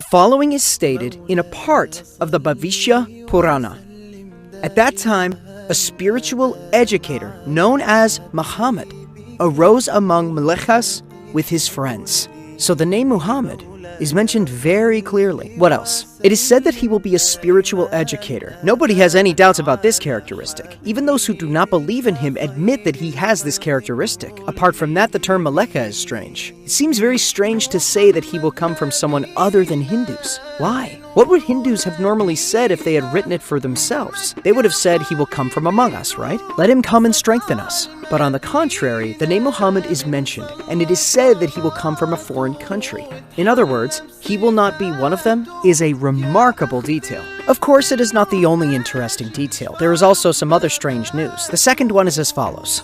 The following is stated in a part of the Bhavishya Purana. At that time, a spiritual educator known as Muhammad arose among Mlechas with his friends. So the name Muhammad is mentioned very clearly. What else? It is said that he will be a spiritual educator. Nobody has any doubts about this characteristic. Even those who do not believe in him admit that he has this characteristic. Apart from that, the term Melecha is strange. It seems very strange to say that he will come from someone other than Hindus. Why? What would Hindus have normally said if they had written it for themselves? They would have said he will come from among us, right? Let him come and strengthen us. But on the contrary, the name Muhammad is mentioned, and it is said that he will come from a foreign country. In other words, he will not be one of them is a remarkable detail. Of course, it is not the only interesting detail. There is also some other strange news. The second one is as follows.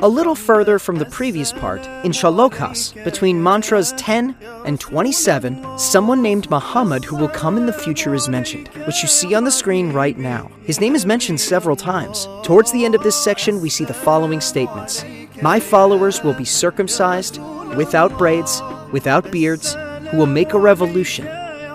A little further from the previous part, in Shalokas, between mantras 10 and 27, someone named Muhammad who will come in the future is mentioned, which you see on the screen right now. His name is mentioned several times. Towards the end of this section, we see the following statements. My followers will be circumcised, without braids, without beards, who will make a revolution,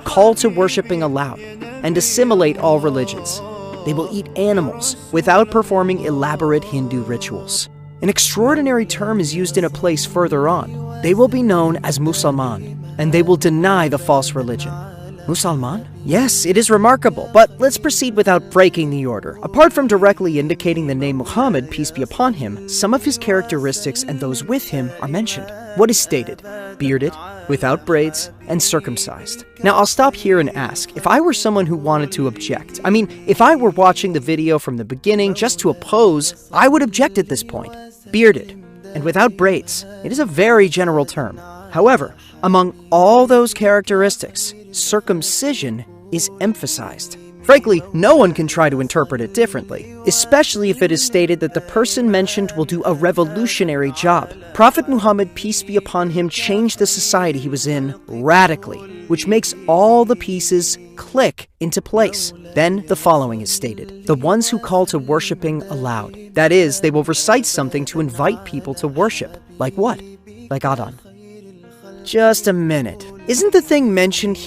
call to worshipping aloud, and assimilate all religions. They will eat animals without performing elaborate Hindu rituals. An extraordinary term is used in a place further on. They will be known as Musalman, and they will deny the false religion. Musalman? Yes, it is remarkable, but let's proceed without breaking the order. Apart from directly indicating the name Muhammad, peace be upon him, some of his characteristics and those with him are mentioned. What is stated? Bearded, without braids, and circumcised. Now I'll stop here and ask, if I were someone who wanted to object, if I were watching the video from the beginning just to oppose, I would object at this point. Bearded, and without braids. It is a very general term. However, among all those characteristics, circumcision is emphasized. Frankly, no one can try to interpret it differently, especially if it is stated that the person mentioned will do a revolutionary job. Prophet Muhammad, peace be upon him, changed the society he was in radically, which makes all the pieces click into place. Then the following is stated. The ones who call to worshipping aloud. That is, they will recite something to invite people to worship. Like what? Like Adhan. Just a minute. Isn't the thing mentioned